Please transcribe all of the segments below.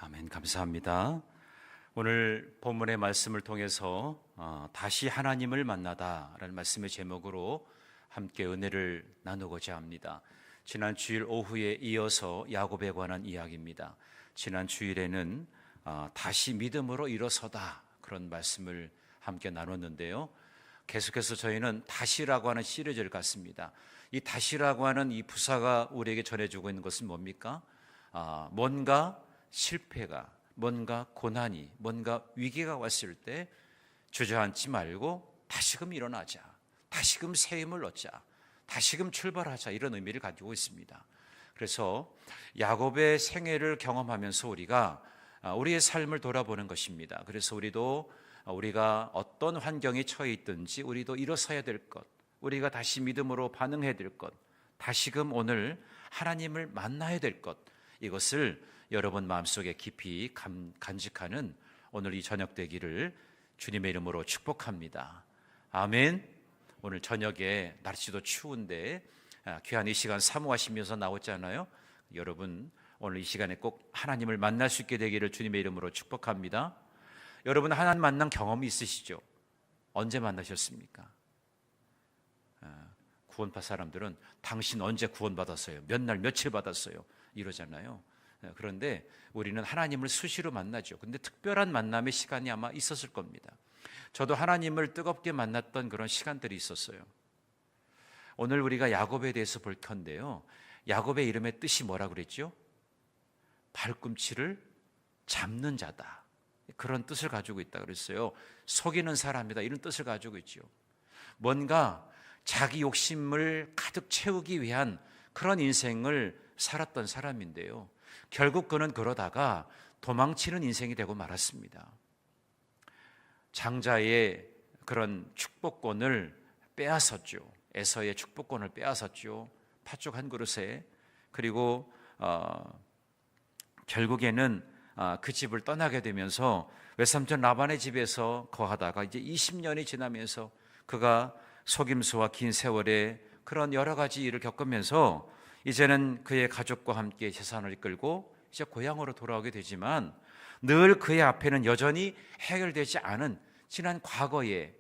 아멘. 감사합니다. 오늘 본문의 말씀을 통해서 다시 하나님을 만나다라는 말씀의 제목으로 함께 은혜를 나누고자 합니다. 지난 주일 오후에 이어서 야곱에 관한 이야기입니다. 지난 주일에는 다시 믿음으로 일어서다 그런 말씀을 함께 나눴는데요. 계속해서 저희는 다시라고 하는 시리즈를 갖습니다. 이 다시라고 하는 이 부사가 우리에게 전해주고 있는 것은 뭡니까? 뭔가 실패가, 뭔가 고난이, 뭔가 위기가 왔을 때 주저앉지 말고 다시금 일어나자, 다시금 새 힘을 얻자, 다시금 출발하자, 이런 의미를 가지고 있습니다. 그래서 야곱의 생애를 경험하면서 우리가 우리의 삶을 돌아보는 것입니다. 그래서 우리가 어떤 환경에 처해 있든지 우리도 일어서야 될 것, 우리가 다시 믿음으로 반응해야 될 것, 다시금 오늘 하나님을 만나야 될 것, 이것을 여러분 마음속에 깊이 간직하는 오늘 이 저녁 되기를 주님의 이름으로 축복합니다. 아멘. 오늘 저녁에 날씨도 추운데 귀한 이 시간 사모하시면서 나왔잖아요. 여러분 오늘 이 시간에 꼭 하나님을 만날 수 있게 되기를 주님의 이름으로 축복합니다. 여러분 하나님 만난 경험이 있으시죠? 언제 만나셨습니까? 구원받은 사람들은 당신 언제 구원받았어요? 몇 날 며칠 받았어요? 이러잖아요. 그런데 우리는 하나님을 수시로 만나죠. 근데 특별한 만남의 시간이 아마 있었을 겁니다. 저도 하나님을 뜨겁게 만났던 그런 시간들이 있었어요. 오늘 우리가 야곱에 대해서 볼 텐데요. 야곱의 이름의 뜻이 뭐라 그랬죠? 발꿈치를 잡는 자다, 그런 뜻을 가지고 있다 그랬어요. 속이는 사람이다, 이런 뜻을 가지고 있죠. 뭔가 자기 욕심을 가득 채우기 위한 그런 인생을 살았던 사람인데요. 결국 그는 그러다가 도망치는 인생이 되고 말았습니다. 장자의 그런 축복권을 빼앗았죠. 에서의 축복권을 빼앗았죠. 팥죽 한 그릇에. 그리고 결국에는 그 집을 떠나게 되면서 외삼촌 라반의 집에서 거하다가 이제 20년이 지나면서 그가 속임수와 긴 세월에 그런 여러 가지 일을 겪으면서 이제는 그의 가족과 함께 재산을 이끌고 이제 고향으로 돌아오게 되지만 늘 그의 앞에는 여전히 해결되지 않은 지난 과거의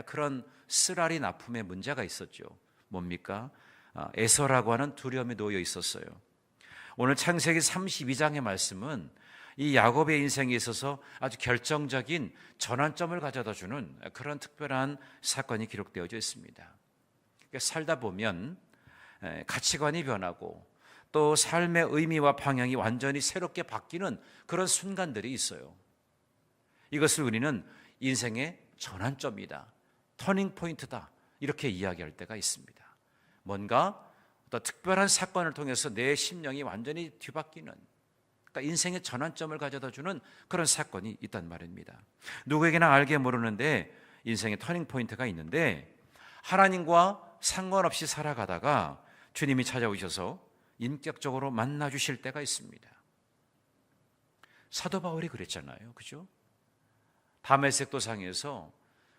그런 쓰라린 아픔의 문제가 있었죠. 뭡니까? 에서라고 하는 두려움이 놓여 있었어요. 오늘 창세기 32장의 말씀은 이 야곱의 인생에 있어서 아주 결정적인 전환점을 가져다 주는 그런 특별한 사건이 기록되어져 있습니다. 살다 보면 가치관이 변하고 또 삶의 의미와 방향이 완전히 새롭게 바뀌는 그런 순간들이 있어요. 이것을 우리는 인생의 전환점이다, 터닝 포인트다, 이렇게 이야기할 때가 있습니다. 뭔가 어떤 특별한 사건을 통해서 내 심령이 완전히 뒤바뀌는, 그러니까 인생의 전환점을 가져다 주는 그런 사건이 있단 말입니다. 누구에게나 알게 모르는데 인생의 터닝 포인트가 있는데, 하나님과 상관없이 살아가다가 주님이 찾아오셔서 인격적으로 만나 주실 때가 있습니다. 사도 바울이 그랬잖아요. 그죠? 다메섹 도상에서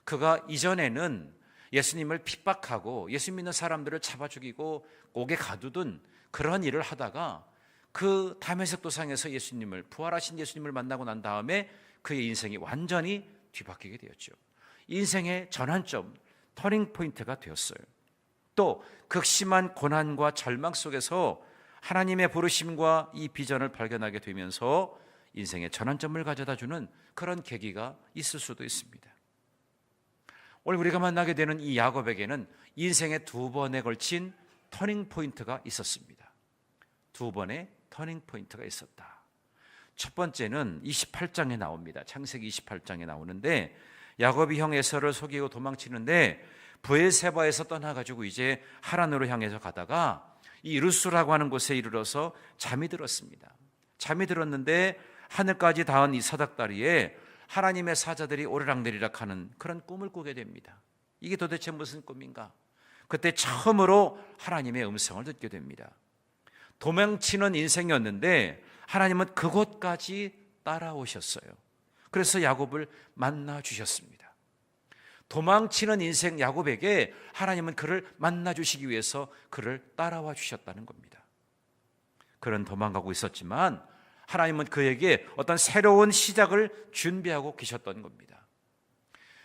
그가 이전에는 예수님을 핍박하고 예수 믿는 사람들을 잡아 죽이고 옥에 가두던 그런 일을 하다가 그 다메섹 도상에서 부활하신 예수님을 만나고 난 다음에 그의 인생이 완전히 뒤바뀌게 되었죠. 인생의 전환점, 터닝 포인트가 되었어요. 또 극심한 고난과 절망 속에서 하나님의 부르심과 이 비전을 발견하게 되면서 인생의 전환점을 가져다 주는 그런 계기가 있을 수도 있습니다. 오늘 우리가 만나게 되는 이 야곱에게는 인생의 두 번에 걸친 터닝 포인트가 있었습니다. 두 번의 터닝 포인트가 있었다. 첫 번째는 28장에 나옵니다. 창세기 28장에 나오는데, 야곱이 형 에서를 속이고 도망치는데 브엘세바에서 떠나가지고 이제 하란으로 향해서 가다가 이 루스라고 하는 곳에 이르러서 잠이 들었습니다. 잠이 들었는데 하늘까지 닿은 이 사닥다리에 하나님의 사자들이 오르락내리락 하는 그런 꿈을 꾸게 됩니다. 이게 도대체 무슨 꿈인가? 그때 처음으로 하나님의 음성을 듣게 됩니다. 도망치는 인생이었는데 하나님은 그곳까지 따라오셨어요. 그래서 야곱을 만나 주셨습니다. 도망치는 인생 야곱에게 하나님은 그를 만나 주시기 위해서 그를 따라와 주셨다는 겁니다. 그는 도망가고 있었지만 하나님은 그에게 어떤 새로운 시작을 준비하고 계셨던 겁니다.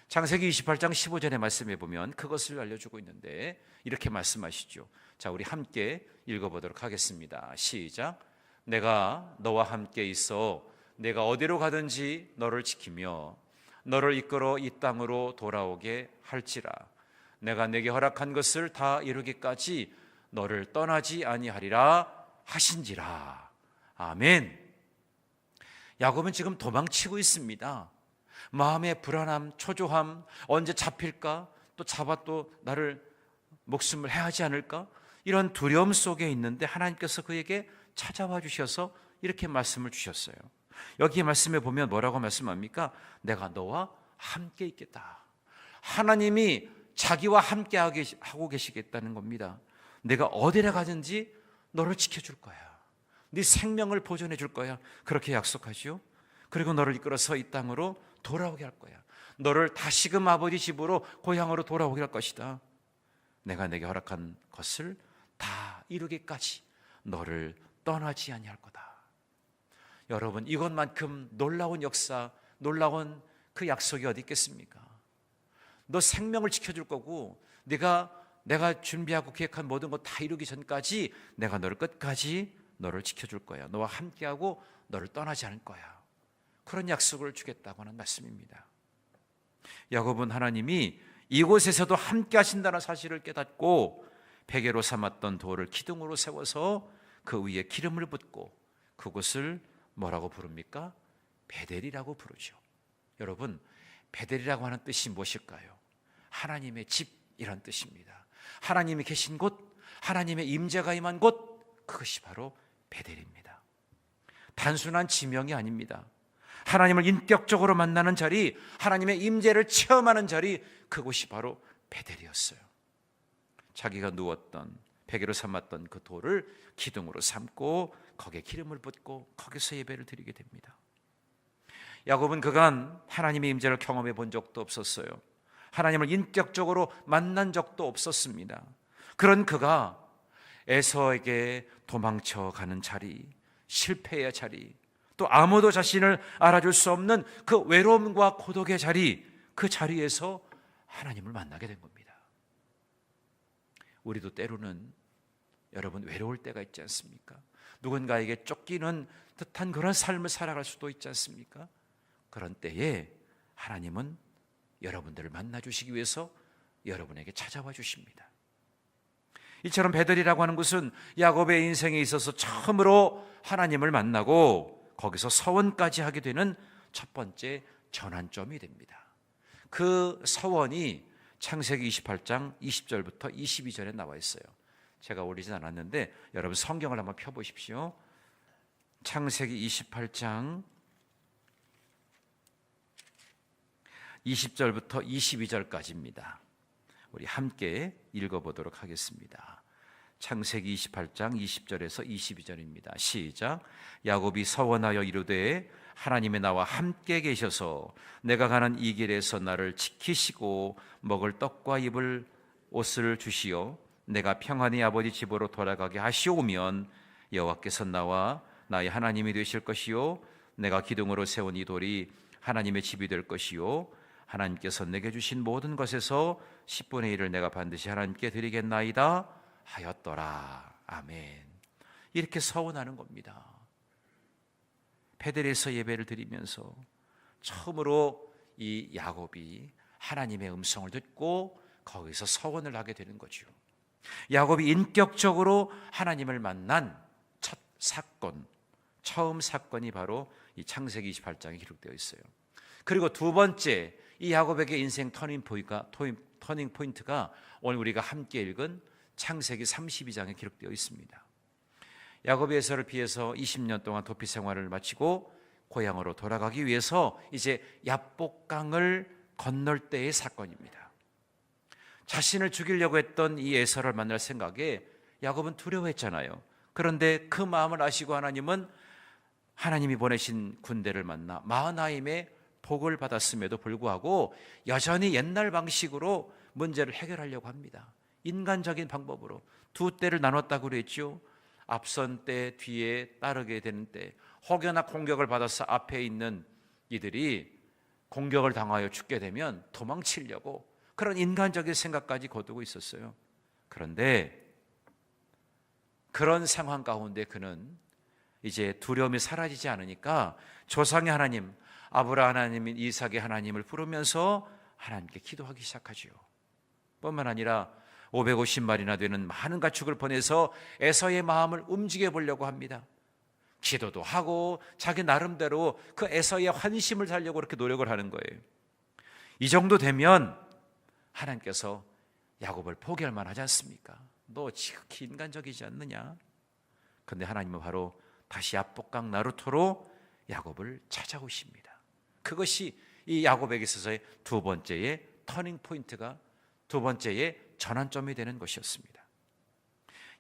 창세기 28장 15절의 말씀에 보면 그것을 알려주고 있는데 이렇게 말씀하시죠. 자, 우리 함께 읽어보도록 하겠습니다. 시작. 내가 너와 함께 있어 내가 어디로 가든지 너를 지키며 너를 이끌어 이 땅으로 돌아오게 할지라. 내가 내게 허락한 것을 다 이루기까지 너를 떠나지 아니하리라 하신지라. 아멘. 야곱은 지금 도망치고 있습니다. 마음의 불안함, 초조함, 언제 잡힐까? 또 잡아 또 나를 목숨을 해하지 않을까? 이런 두려움 속에 있는데 하나님께서 그에게 찾아와 주셔서 이렇게 말씀을 주셨어요. 여기 말씀에 보면 뭐라고 말씀합니까? 내가 너와 함께 있겠다. 하나님이 자기와 함께 하고 계시겠다는 겁니다. 내가 어디를 가든지 너를 지켜줄 거야. 네 생명을 보존해 줄 거야. 그렇게 약속하죠. 그리고 너를 이끌어서 이 땅으로 돌아오게 할 거야. 너를 다시금 아버지 집으로 고향으로 돌아오게 할 것이다. 내가 내게 허락한 것을 다 이루기까지 너를 떠나지 아니할 거다. 여러분, 이것만큼 놀라운 역사, 놀라운 그 약속이 어디 있겠습니까? 너 생명을 지켜줄 거고 내가 준비하고 계획한 모든 것 다 이루기 전까지 내가 너를 끝까지 너를 지켜줄 거야. 너와 함께하고 너를 떠나지 않을 거야. 그런 약속을 주겠다고 하는 말씀입니다. 야곱은 하나님이 이곳에서도 함께 하신다는 사실을 깨닫고 베개로 삼았던 돌을 기둥으로 세워서 그 위에 기름을 붓고 그곳을 뭐라고 부릅니까? 베델이라고 부르죠. 여러분, 베델이라고 하는 뜻이 무엇일까요? 하나님의 집이란 뜻입니다. 하나님이 계신 곳, 하나님의 임재가 임한 곳, 그것이 바로 베델입니다. 단순한 지명이 아닙니다. 하나님을 인격적으로 만나는 자리, 하나님의 임재를 체험하는 자리, 그곳이 바로 베델이었어요. 자기가 누웠던 베개로 삼았던 그 돌을 기둥으로 삼고 거기에 기름을 붓고 거기서 예배를 드리게 됩니다. 야곱은 그간 하나님의 임재를 경험해 본 적도 없었어요. 하나님을 인격적으로 만난 적도 없었습니다. 그런 그가 에서에게 도망쳐가는 자리, 실패의 자리, 또 아무도 자신을 알아줄 수 없는 그 외로움과 고독의 자리, 그 자리에서 하나님을 만나게 된 겁니다. 우리도 때로는 여러분 외로울 때가 있지 않습니까? 누군가에게 쫓기는 듯한 그런 삶을 살아갈 수도 있지 않습니까? 그런 때에 하나님은 여러분들을 만나주시기 위해서 여러분에게 찾아와 주십니다. 이처럼 베델이라고 하는 곳은 야곱의 인생에 있어서 처음으로 하나님을 만나고 거기서 서원까지 하게 되는 첫 번째 전환점이 됩니다. 그 서원이 창세기 28장 20절부터 22절에 나와 있어요. 제가 올리진 않았는데 여러분 성경을 한번 펴보십시오. 창세기 28장 20절부터 22절까지입니다. 우리 함께 읽어보도록 하겠습니다. 창세기 28장 20절에서 22절입니다. 시작. 야곱이 서원하여 이르되 하나님의 나와 함께 계셔서 내가 가는 이 길에서 나를 지키시고 먹을 떡과 입을 옷을 주시어 내가 평안히 아버지 집으로 돌아가게 하시오면 여호와께서 나와 나의 하나님이 되실 것이요 내가 기둥으로 세운 이 돌이 하나님의 집이 될 것이요 하나님께서 내게 주신 모든 것에서 10분의 1을 내가 반드시 하나님께 드리겠나이다 하였더라. 아멘. 이렇게 서원하는 겁니다. 베델에서 예배를 드리면서 처음으로 이 야곱이 하나님의 음성을 듣고 거기서 서원을 하게 되는 거죠. 야곱이 인격적으로 하나님을 만난 첫 사건, 처음 사건이 바로 이 창세기 28장에 기록되어 있어요. 그리고 두 번째, 이 야곱에게 인생 터닝 포인트가 오늘 우리가 함께 읽은 창세기 32장에 기록되어 있습니다. 야곱이 에서를 피해서 20년 동안 도피 생활을 마치고 고향으로 돌아가기 위해서 이제 야복강을 건널 때의 사건입니다. 자신을 죽이려고 했던 이 에서를 만날 생각에 야곱은 두려워했잖아요. 그런데 그 마음을 아시고 하나님은 하나님이 보내신 군대를 만나 마하나임의 복을 받았음에도 불구하고 여전히 옛날 방식으로 문제를 해결하려고 합니다. 인간적인 방법으로 두 떼를 나눴다고 그랬죠. 앞선 때 뒤에 따르게 되는 때, 혹여나 공격을 받아서 앞에 있는 이들이 공격을 당하여 죽게 되면 도망치려고 그런 인간적인 생각까지 거두고 있었어요. 그런데 그런 상황 가운데 그는 이제 두려움이 사라지지 않으니까 조상의 하나님, 아브라함 하나님, 이삭의 하나님을 부르면서 하나님께 기도하기 시작하죠. 뿐만 아니라 550마리나 되는 많은 가축을 보내서 에서의 마음을 움직여 보려고 합니다. 기도도 하고 자기 나름대로 그 에서의 환심을 살려고 그렇게 노력을 하는 거예요. 이 정도 되면 하나님께서 야곱을 포기할 만하지 않습니까? 너 지극히 인간적이지 않느냐? 그런데 하나님은 바로 다시 야복강 나루토로 야곱을 찾아오십니다. 그것이 이 야곱에게 있어서의 두 번째의 터닝 포인트가, 두 번째의 전환점이 되는 것이었습니다.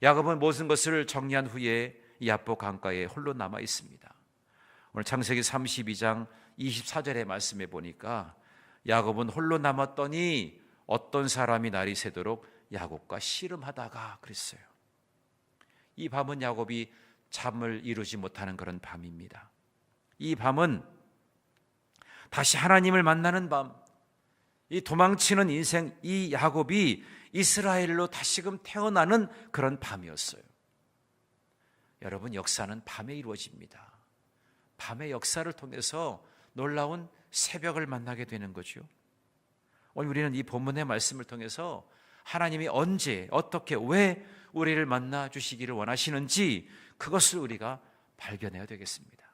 야곱은 모든 것을 정리한 후에 야복 강가에 홀로 남아 있습니다. 오늘 창세기 32장 24절의 말씀에 보니까 야곱은 홀로 남았더니 어떤 사람이 날이 새도록 야곱과 씨름하다가 그랬어요. 이 밤은 야곱이 잠을 이루지 못하는 그런 밤입니다. 이 밤은 다시 하나님을 만나는 밤, 이 도망치는 인생, 이 야곱이 이스라엘로 다시금 태어나는 그런 밤이었어요. 여러분, 역사는 밤에 이루어집니다. 밤의 역사를 통해서 놀라운 새벽을 만나게 되는 거죠. 오늘 우리는 이 본문의 말씀을 통해서 하나님이 언제, 어떻게, 왜 우리를 만나 주시기를 원하시는지 그것을 우리가 발견해야 되겠습니다.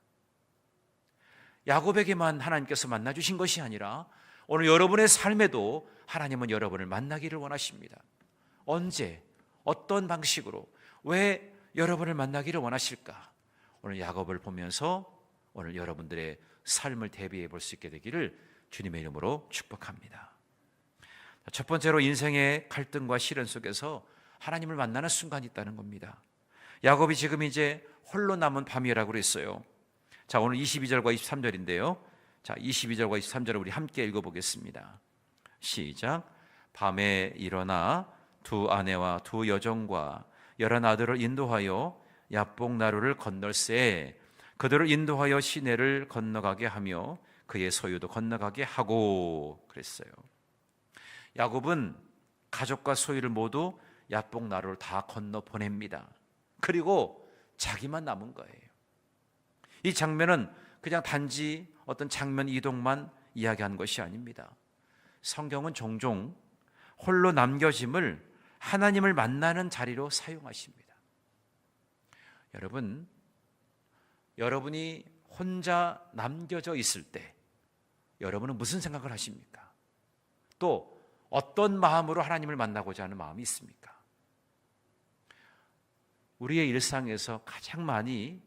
야곱에게만 하나님께서 만나 주신 것이 아니라 오늘 여러분의 삶에도 하나님은 여러분을 만나기를 원하십니다. 언제, 어떤 방식으로, 왜 여러분을 만나기를 원하실까? 오늘 야곱을 보면서 오늘 여러분들의 삶을 대비해 볼 수 있게 되기를 주님의 이름으로 축복합니다. 첫 번째로 인생의 갈등과 시련 속에서 하나님을 만나는 순간이 있다는 겁니다. 야곱이 지금 이제 홀로 남은 밤이라고 그랬어요. 자, 오늘 22절과 23절인데요. 자, 22절과 23절을 우리 함께 읽어보겠습니다. 시작. 밤에 일어나 두 아내와 두 여종과 11 아들을 인도하여 야복 나루를 건널세 그들을 인도하여 시내를 건너가게 하며 그의 소유도 건너가게 하고 그랬어요. 야곱은 가족과 소유를 모두 야복 나루를 다 건너 보냅니다. 그리고 자기만 남은 거예요. 이 장면은 그냥 단지 어떤 장면 이동만 이야기한 것이 아닙니다. 성경은 종종 홀로 남겨짐을 하나님을 만나는 자리로 사용하십니다. 여러분, 여러분이 혼자 남겨져 있을 때 여러분은 무슨 생각을 하십니까? 또 어떤 마음으로 하나님을 만나고자 하는 마음이 있습니까? 우리의 일상에서 가장 많이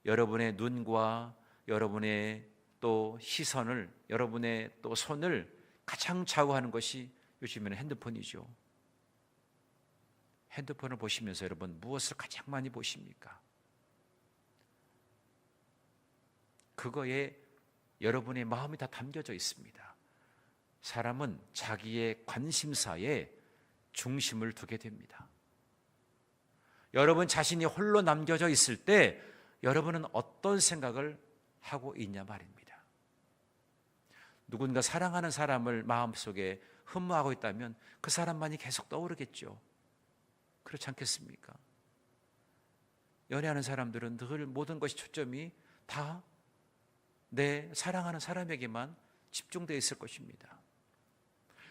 여러분의 눈과 여러분의 또 시선을, 여러분의 또 손을 가장 좌우하는 것이 요즘에는 핸드폰이죠. 핸드폰을 보시면서 여러분 무엇을 가장 많이 보십니까? 그거에 여러분의 마음이 다 담겨져 있습니다. 사람은 자기의 관심사에 중심을 두게 됩니다. 여러분 자신이 홀로 남겨져 있을 때 여러분은 어떤 생각을 하고 있냐 말입니다. 누군가 사랑하는 사람을 마음속에 흠모하고 있다면 그 사람만이 계속 떠오르겠죠. 그렇지 않겠습니까? 연애하는 사람들은 늘 모든 것이 초점이 다 내 사랑하는 사람에게만 집중되어 있을 것입니다.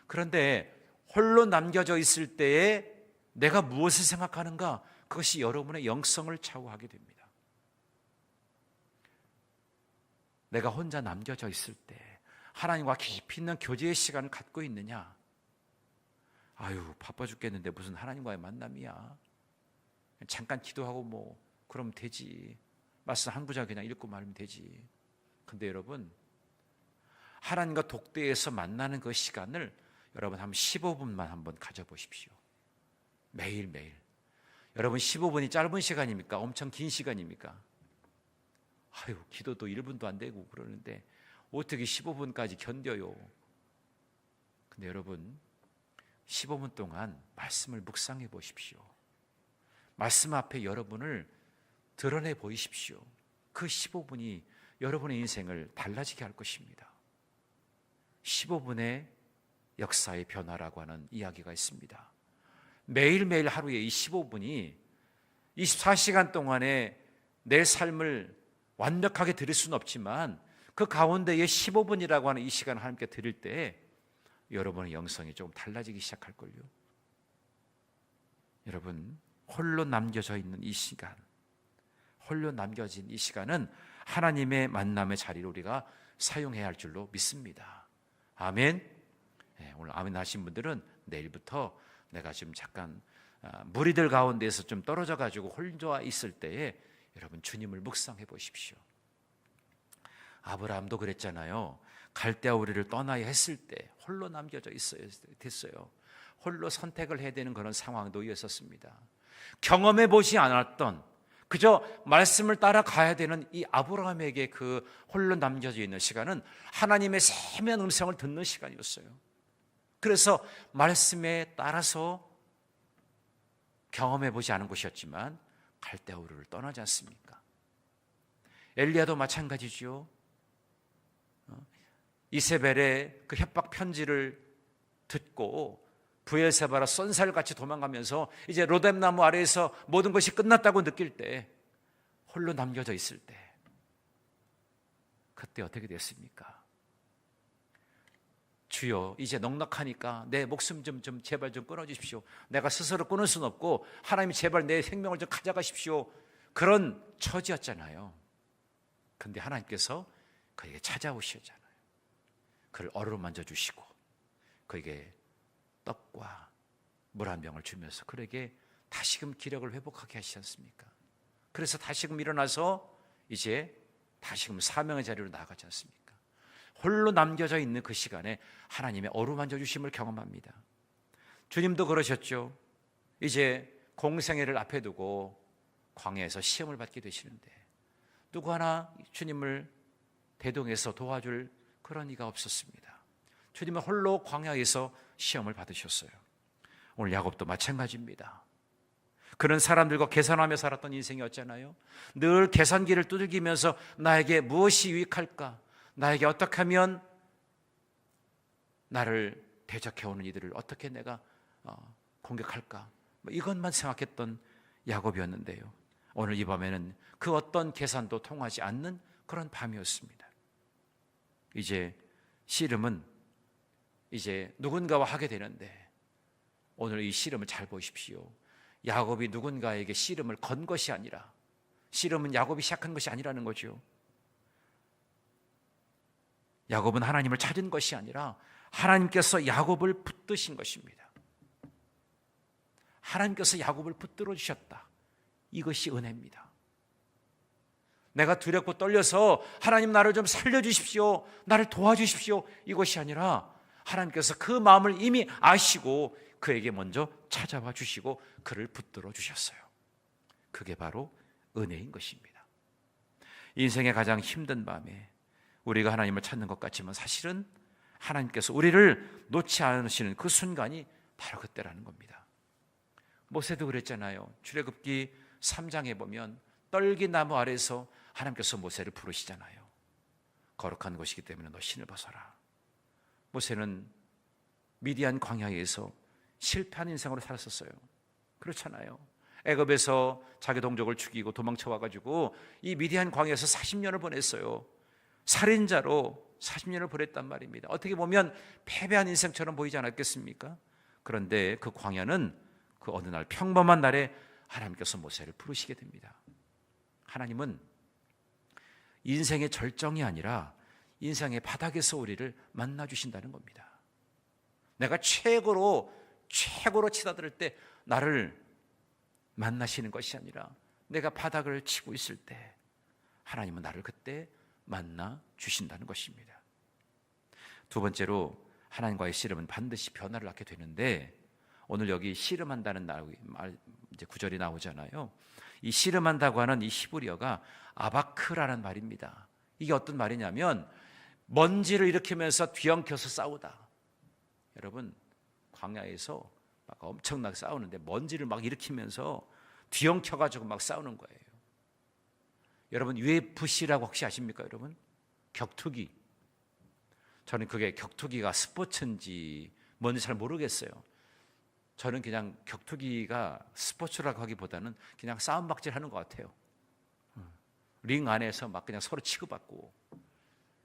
그런데 홀로 남겨져 있을 때에 내가 무엇을 생각하는가, 그것이 여러분의 영성을 좌우하게 됩니다. 내가 혼자 남겨져 있을 때 하나님과 깊이 있는 교제의 시간을 갖고 있느냐? 아유, 바빠 죽겠는데 무슨 하나님과의 만남이야. 잠깐 기도하고 뭐 그러면 되지. 말씀 한 구절 그냥 읽고 말면 되지. 근데 여러분, 하나님과 독대에서 만나는 그 시간을 여러분 한 15분만 한번 가져보십시오. 매일매일. 여러분 15분이 짧은 시간입니까? 엄청 긴 시간입니까? 아유, 기도도 1분도 안 되고 그러는데 어떻게 15분까지 견뎌요? 근데 여러분 15분 동안 말씀을 묵상해 보십시오. 말씀 앞에 여러분을 드러내 보이십시오. 그 15분이 여러분의 인생을 달라지게 할 것입니다. 15분의 역사의 변화라고 하는 이야기가 있습니다. 매일매일 하루에 이 15분이 24시간 동안에 내 삶을 완벽하게 드릴 수는 없지만 그 가운데에 15분이라고 하는 이 시간을 하나님께 드릴 때 여러분의 영성이 조금 달라지기 시작할걸요. 여러분, 홀로 남겨져 있는 이 시간, 홀로 남겨진 이 시간은 하나님의 만남의 자리로 우리가 사용해야 할 줄로 믿습니다. 아멘. 오늘 아멘 하신 분들은 내일부터 내가 지금 잠깐 무리들 가운데에서 좀 떨어져 가지고 혼자 있을 때에 여러분 주님을 묵상해 보십시오. 아브라함도 그랬잖아요. 갈대아 우리를 떠나야 했을 때 홀로 남겨져 됐어요. 홀로 선택을 해야 되는 그런 상황도 있었습니다. 경험해 보지 않았던, 그저 말씀을 따라가야 되는 이 아브라함에게 그 홀로 남겨져 있는 시간은 하나님의 세미한 음성을 듣는 시간이었어요. 그래서 말씀에 따라서 경험해 보지 않은 곳이었지만 갈대아 우르를 떠나지 않습니까? 엘리야도 마찬가지죠. 이세벨의 그 협박 편지를 듣고 브엘세바라 쏜살같이 도망가면서 이제 로뎀나무 아래에서 모든 것이 끝났다고 느낄 때, 홀로 남겨져 있을 때, 그때 어떻게 됐습니까? 주여, 이제 넉넉하니까 내 목숨 좀 제발 좀 끊어주십시오. 내가 스스로 끊을 수는 없고 하나님 제발 내 생명을 좀 가져가십시오. 그런 처지였잖아요. 근데 하나님께서 그에게 찾아오셨잖아요. 그를 어루만져 주시고 그에게 떡과 물 한 병을 주면서 그에게 다시금 기력을 회복하게 하시지 않습니까? 그래서 다시금 일어나서 이제 다시금 사명의 자리로 나아가지 않습니까? 홀로 남겨져 있는 그 시간에 하나님의 어루만져 주심을 경험합니다. 주님도 그러셨죠. 이제 공생애를 앞에 두고 광야에서 시험을 받게 되시는데 누구 하나 주님을 대동해서 도와줄 그런 이가 없었습니다. 주님은 홀로 광야에서 시험을 받으셨어요. 오늘 야곱도 마찬가지입니다. 그런 사람들과 계산하며 살았던 인생이었잖아요. 늘 계산기를 두들기면서 나에게 무엇이 유익할까? 나에게 어떻게 하면 나를 대적해오는 이들을 어떻게 내가 공격할까? 이것만 생각했던 야곱이었는데요. 오늘 이 밤에는 그 어떤 계산도 통하지 않는 그런 밤이었습니다. 이제 씨름은 이제 누군가와 하게 되는데 오늘 이 씨름을 잘 보십시오. 야곱이 누군가에게 씨름을 건 것이 아니라, 씨름은 야곱이 시작한 것이 아니라는 거죠. 야곱은 하나님을 찾은 것이 아니라 하나님께서 야곱을 붙드신 것입니다. 하나님께서 야곱을 붙들어 주셨다. 이것이 은혜입니다. 내가 두렵고 떨려서 하나님 나를 좀 살려주십시오, 나를 도와주십시오, 이것이 아니라 하나님께서 그 마음을 이미 아시고 그에게 먼저 찾아와 주시고 그를 붙들어 주셨어요. 그게 바로 은혜인 것입니다. 인생의 가장 힘든 밤에 우리가 하나님을 찾는 것 같지만 사실은 하나님께서 우리를 놓지 않으시는 그 순간이 바로 그때라는 겁니다. 모세도 그랬잖아요. 출애굽기 3장에 보면 떨기나무 아래서 하나님께서 모세를 부르시잖아요. 거룩한 곳이기 때문에 너 신을 벗어라. 모세는 미디안 광야에서 실패한 인생으로 살았었어요. 그렇잖아요. 애굽에서 자기 동족을 죽이고 도망쳐 와가지고 이 미디안 광야에서 40년을 보냈어요. 살인자로 40년을 보냈단 말입니다. 어떻게 보면 패배한 인생처럼 보이지 않았겠습니까? 그런데 그 광야는 그 어느 날 평범한 날에 하나님께서 모세를 부르시게 됩니다. 하나님은 인생의 절정이 아니라 인생의 바닥에서 우리를 만나주신다는 겁니다. 내가 최고로 치닫을 때 나를 만나시는 것이 아니라 내가 바닥을 치고 있을 때 하나님은 나를 그때 만나 주신다는 것입니다. 두 번째로 하나님과의 씨름은 반드시 변화를 낳게 되는데, 오늘 여기 씨름한다는 이제 구절이 나오잖아요. 이 씨름한다고 하는 이 히브리어가 아바크라는 말입니다. 이게 어떤 말이냐면 먼지를 일으키면서 뒤엉켜서 싸우다. 여러분, 광야에서 막 엄청나게 싸우는데 먼지를 막 일으키면서 뒤엉켜가지고 막 싸우는 거예요. 여러분 UFC라고 혹시 아십니까, 여러분? 격투기. 저는 그게 격투기가 스포츠인지 뭔지 잘 모르겠어요. 저는 그냥 격투기가 스포츠라고 하기보다는 그냥 싸움박질 하는 것 같아요. 링 안에서 막 그냥 서로 치고받고.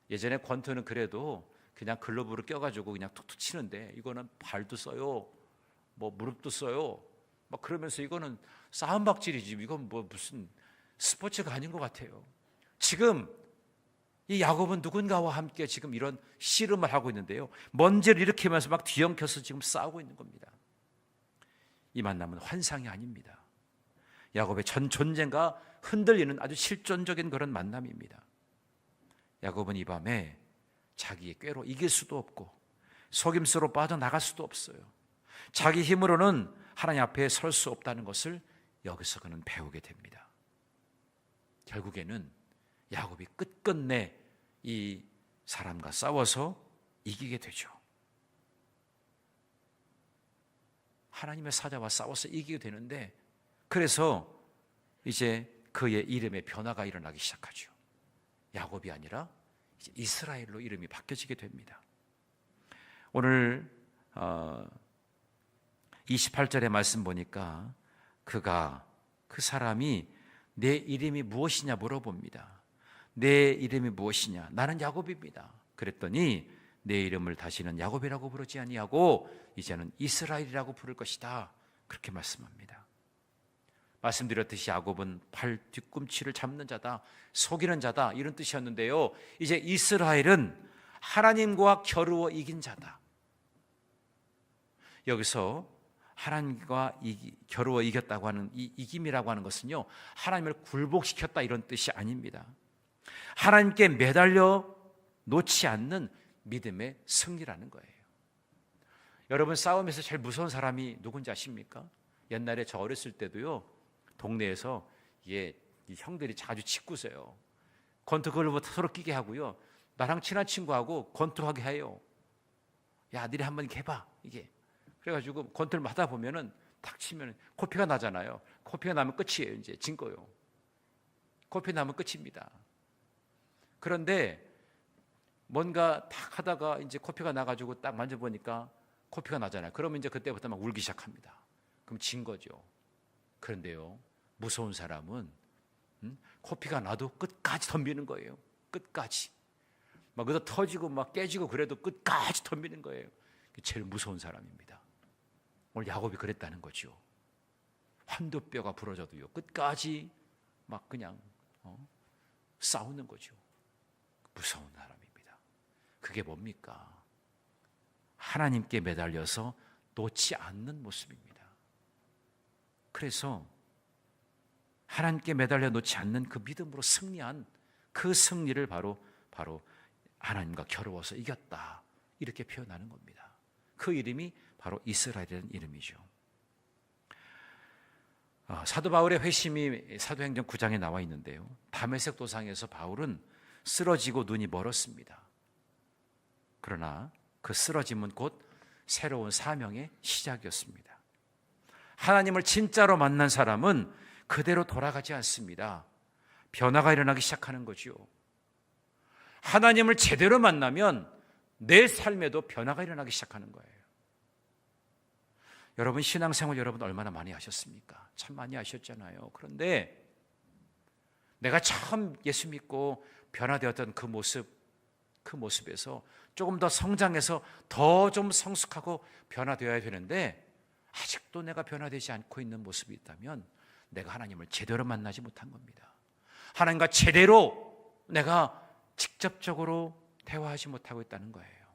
예전에 권투는 그래도 그냥 글러브를 껴가지고 그냥 툭툭 치는데, 이거는 발도 써요, 뭐 무릎도 써요, 막 그러면서 이거는 싸움박질이지, 이건 뭐 무슨 스포츠가 아닌 것 같아요. 지금 이 야곱은 누군가와 함께 지금 이런 씨름을 하고 있는데요, 먼지를 일으키면서 막 뒤엉켜서 지금 싸우고 있는 겁니다. 이 만남은 환상이 아닙니다. 야곱의 전 존재가 흔들리는 아주 실존적인 그런 만남입니다. 야곱은 이 밤에 자기의 꾀로 이길 수도 없고 속임수로 빠져나갈 수도 없어요. 자기 힘으로는 하나님 앞에 설 수 없다는 것을 여기서 그는 배우게 됩니다. 결국에는 야곱이 끝끝내 이 사람과 싸워서 이기게 되죠. 하나님의 사자와 싸워서 이기게 되는데, 그래서 이제 그의 이름의 변화가 일어나기 시작하죠. 야곱이 아니라 이제 이스라엘로 이름이 바뀌어지게 됩니다. 오늘 28절의 말씀 보니까 그 사람이 내 이름이 무엇이냐 물어봅니다. 내 이름이 무엇이냐? 나는 야곱입니다. 그랬더니 내 이름을 다시는 야곱이라고 부르지 아니하고 이제는 이스라엘이라고 부를 것이다, 그렇게 말씀합니다. 말씀드렸듯이 야곱은 팔 뒤꿈치를 잡는 자다, 속이는 자다, 이런 뜻이었는데요, 이제 이스라엘은 하나님과 겨루어 이긴 자다. 여기서 하나님과 겨루어 이겼다고 하는 이 이김이라고 하는 것은요, 하나님을 굴복시켰다 이런 뜻이 아닙니다. 하나님께 매달려 놓지 않는 믿음의 승리라는 거예요. 여러분, 싸움에서 제일 무서운 사람이 누군지 아십니까? 옛날에 저 어렸을 때도요, 동네에서 이 형들이 자주 짓궂어요. 권투 그걸로 서로 끼게 하고요, 나랑 친한 친구하고 권투하게 해요. 야, 너네 한번 이렇게 해봐, 이게. 그래가지고 권투를 하다 보면은 탁 치면 코피가 나잖아요. 코피가 나면 끝이에요. 이제 진 거요. 코피 나면 끝입니다. 그런데 뭔가 탁 하다가 이제 코피가 나가지고 딱 만져보니까 코피가 나잖아요. 그러면 이제 그때부터 막 울기 시작합니다. 그럼 진 거죠. 그런데요, 무서운 사람은 코피가 나도 끝까지 덤비는 거예요. 끝까지. 막 그래도 터지고 막 깨지고 그래도 끝까지 덤비는 거예요. 제일 무서운 사람입니다. 오늘 야곱이 그랬다는 거죠. 환도뼈가 부러져도요, 끝까지 막 그냥 싸우는 거죠. 무서운 사람입니다. 그게 뭡니까? 하나님께 매달려서 놓지 않는 모습입니다. 그래서 하나님께 매달려 놓지 않는 그 믿음으로 승리한 그 승리를 바로 하나님과 겨루어서 이겼다, 이렇게 표현하는 겁니다. 그 이름이 바로 이스라엘이라는 이름이죠. 사도 바울의 회심이 사도행전 9장에 나와 있는데요, 다메섹 도상에서 바울은 쓰러지고 눈이 멀었습니다. 그러나 그 쓰러짐은 곧 새로운 사명의 시작이었습니다. 하나님을 진짜로 만난 사람은 그대로 돌아가지 않습니다. 변화가 일어나기 시작하는 거죠. 하나님을 제대로 만나면 내 삶에도 변화가 일어나기 시작하는 거예요. 여러분, 신앙생활 여러분 얼마나 많이 하셨습니까? 참 많이 하셨잖아요. 그런데 내가 처음 예수 믿고 변화되었던 그 모습에서 조금 더 성장해서 더 좀 성숙하고 변화되어야 되는데, 아직도 내가 변화되지 않고 있는 모습이 있다면 내가 하나님을 제대로 만나지 못한 겁니다. 하나님과 제대로 내가 직접적으로 대화하지 못하고 있다는 거예요.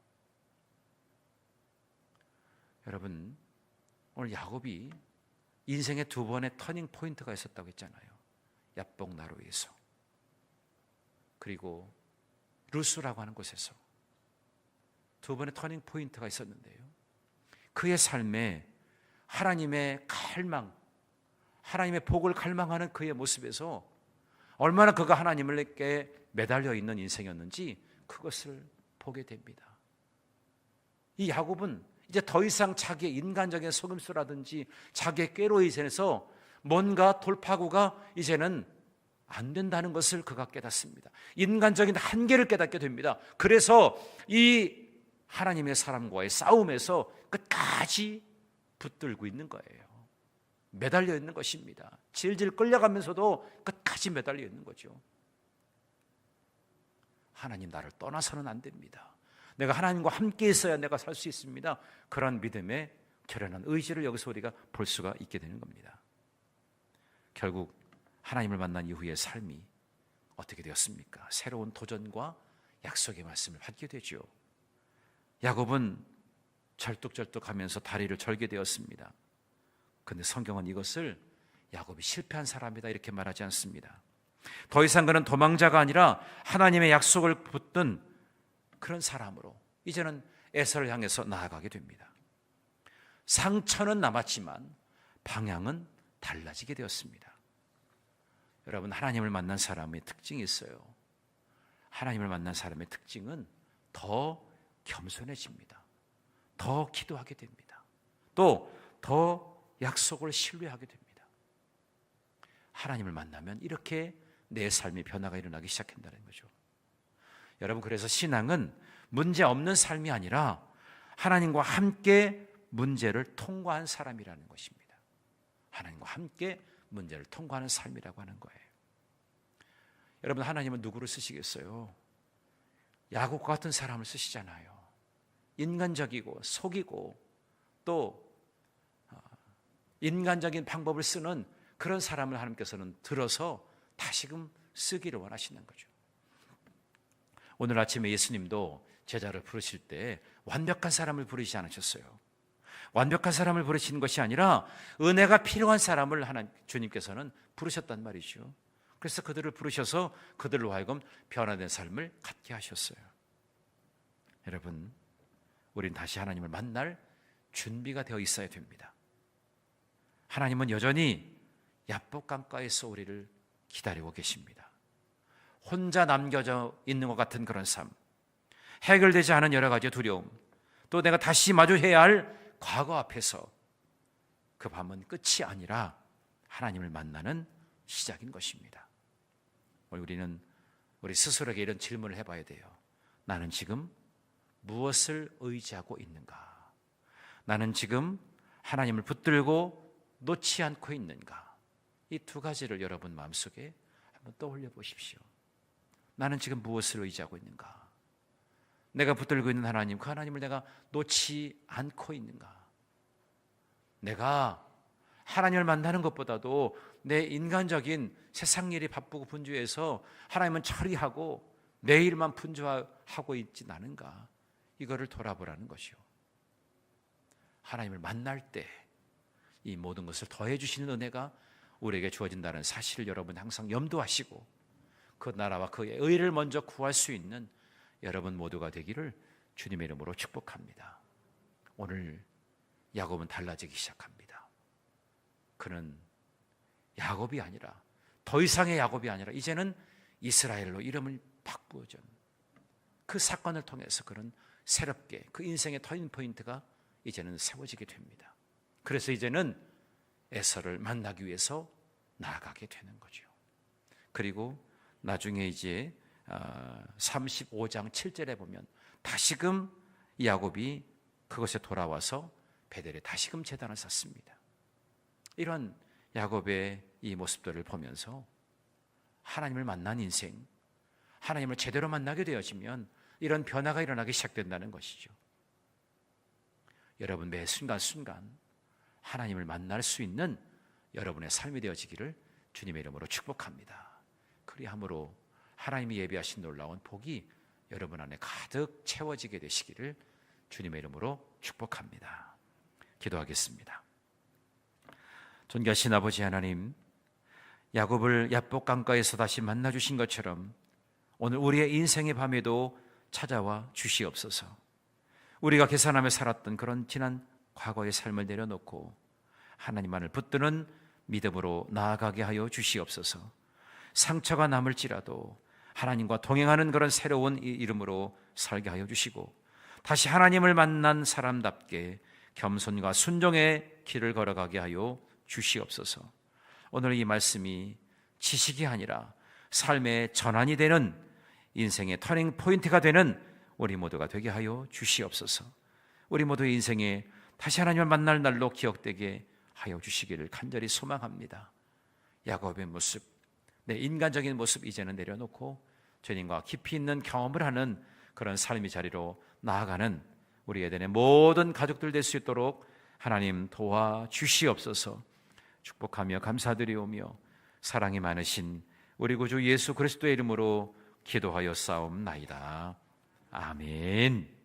여러분, 오늘 야곱이 인생의 두 번의 터닝 포인트가 있었다고 했잖아요. 야복 나루에서, 그리고 루스라고 하는 곳에서 두 번의 터닝 포인트가 있었는데요, 그의 삶에 하나님의 갈망, 하나님의 복을 갈망하는 그의 모습에서 얼마나 그가 하나님께 매달려 있는 인생이었는지 그것을 보게 됩니다. 이 야곱은 이제 더 이상 자기의 인간적인 속임수라든지 자기의 꾀로 인해서 뭔가 돌파구가 이제는 안 된다는 것을 그가 깨닫습니다. 인간적인 한계를 깨닫게 됩니다. 그래서 이 하나님의 사람과의 싸움에서 끝까지 붙들고 있는 거예요. 매달려 있는 것입니다. 질질 끌려가면서도 끝까지 매달려 있는 거죠. 하나님, 나를 떠나서는 안 됩니다. 내가 하나님과 함께 있어야 내가 살 수 있습니다. 그런 믿음의 결연한 의지를 여기서 우리가 볼 수가 있게 되는 겁니다. 결국 하나님을 만난 이후의 삶이 어떻게 되었습니까? 새로운 도전과 약속의 말씀을 받게 되죠. 야곱은 절뚝절뚝하면서 다리를 절게 되었습니다. 그런데 성경은 이것을 야곱이 실패한 사람이다 이렇게 말하지 않습니다. 더 이상 그는 도망자가 아니라 하나님의 약속을 붙든 그런 사람으로 이제는 에서를 향해서 나아가게 됩니다. 상처는 남았지만 방향은 달라지게 되었습니다. 여러분, 하나님을 만난 사람의 특징이 있어요. 하나님을 만난 사람의 특징은 더 겸손해집니다. 더 기도하게 됩니다. 또 더 약속을 신뢰하게 됩니다. 하나님을 만나면 이렇게 내 삶의 변화가 일어나기 시작한다는 거죠. 여러분, 그래서 신앙은 문제 없는 삶이 아니라 하나님과 함께 문제를 통과한 사람이라는 것입니다. 하나님과 함께 문제를 통과하는 삶이라고 하는 거예요. 여러분, 하나님은 누구를 쓰시겠어요? 야곱과 같은 사람을 쓰시잖아요. 인간적이고 속이고 또 인간적인 방법을 쓰는 그런 사람을 하나님께서는 들어서 다시금 쓰기를 원하시는 거죠. 오늘 아침에 예수님도 제자를 부르실 때 완벽한 사람을 부르시지 않으셨어요. 완벽한 사람을 부르시는 것이 아니라 은혜가 필요한 사람을 주님께서는 부르셨단 말이죠. 그래서 그들을 부르셔서 그들로 하여금 변화된 삶을 갖게 하셨어요. 여러분, 우린 다시 하나님을 만날 준비가 되어 있어야 됩니다. 하나님은 여전히 야복 강가에서 우리를 기다리고 계십니다. 혼자 남겨져 있는 것 같은 그런 삶, 해결되지 않은 여러 가지 두려움, 또 내가 다시 마주해야 할 과거 앞에서 그 밤은 끝이 아니라 하나님을 만나는 시작인 것입니다. 우리는 우리 스스로에게 이런 질문을 해봐야 돼요. 나는 지금 무엇을 의지하고 있는가? 나는 지금 하나님을 붙들고 놓지 않고 있는가? 이 두 가지를 여러분 마음속에 한번 떠올려 보십시오. 나는 지금 무엇을 의지하고 있는가? 내가 붙들고 있는 하나님, 그 하나님을 내가 놓지 않고 있는가? 내가 하나님을 만나는 것보다도 내 인간적인 세상 일이 바쁘고 분주해서 하나님은 처리하고 내 일만 분주하고 있지 않은가? 이거를 돌아보라는 것이요. 하나님을 만날 때 이 모든 것을 더해 주시는 은혜가 우리에게 주어진다는 사실을 여러분 항상 염두하시고 그 나라와 그의 의를 먼저 구할 수 있는 여러분 모두가 되기를 주님의 이름으로 축복합니다. 오늘 야곱은 달라지기 시작합니다. 그는 야곱이 아니라, 더 이상의 야곱이 아니라 이제는 이스라엘로 이름을 바꾸어준 그 사건을 통해서 그는 새롭게 그 인생의 터닝 포인트가 이제는 세워지게 됩니다. 그래서 이제는 에서를 만나기 위해서 나아가게 되는 거죠. 그리고 나중에 이제 35장 7절에 보면 다시금 야곱이 그것에 돌아와서 베델에 다시금 제단을 쌓습니다. 이런 야곱의 이 모습들을 보면서 하나님을 만난 인생, 하나님을 제대로 만나게 되어지면 이런 변화가 일어나기 시작된다는 것이죠. 여러분 매 순간순간 하나님을 만날 수 있는 여러분의 삶이 되어지기를 주님의 이름으로 축복합니다. 그리함으로 하나님이 예비하신 놀라운 복이 여러분 안에 가득 채워지게 되시기를 주님의 이름으로 축복합니다. 기도하겠습니다. 존귀하신 아버지 하나님, 야곱을 야복 강가에서 다시 만나 주신 것처럼 오늘 우리의 인생의 밤에도 찾아와 주시옵소서. 우리가 계산하며 살았던 그런 지난 과거의 삶을 내려놓고 하나님만을 붙드는 믿음으로 나아가게 하여 주시옵소서. 상처가 남을지라도 하나님과 동행하는 그런 새로운 이름으로 살게 하여 주시고 다시 하나님을 만난 사람답게 겸손과 순종의 길을 걸어가게 하여 주시옵소서. 오늘 이 말씀이 지식이 아니라 삶의 전환이 되는, 인생의 터닝 포인트가 되는 우리 모두가 되게 하여 주시옵소서. 우리 모두의 인생에 다시 하나님을 만날 날로 기억되게 하여 주시기를 간절히 소망합니다. 야곱의 모습, 내 인간적인 모습 이제는 내려놓고 주님과 깊이 있는 경험을 하는 그런 삶의 자리로 나아가는 우리 에덴의 모든 가족들 될 수 있도록 하나님 도와주시옵소서. 축복하며 감사드리오며 사랑이 많으신 우리 구주 예수 그리스도의 이름으로 기도하여 싸움나이다. 아멘.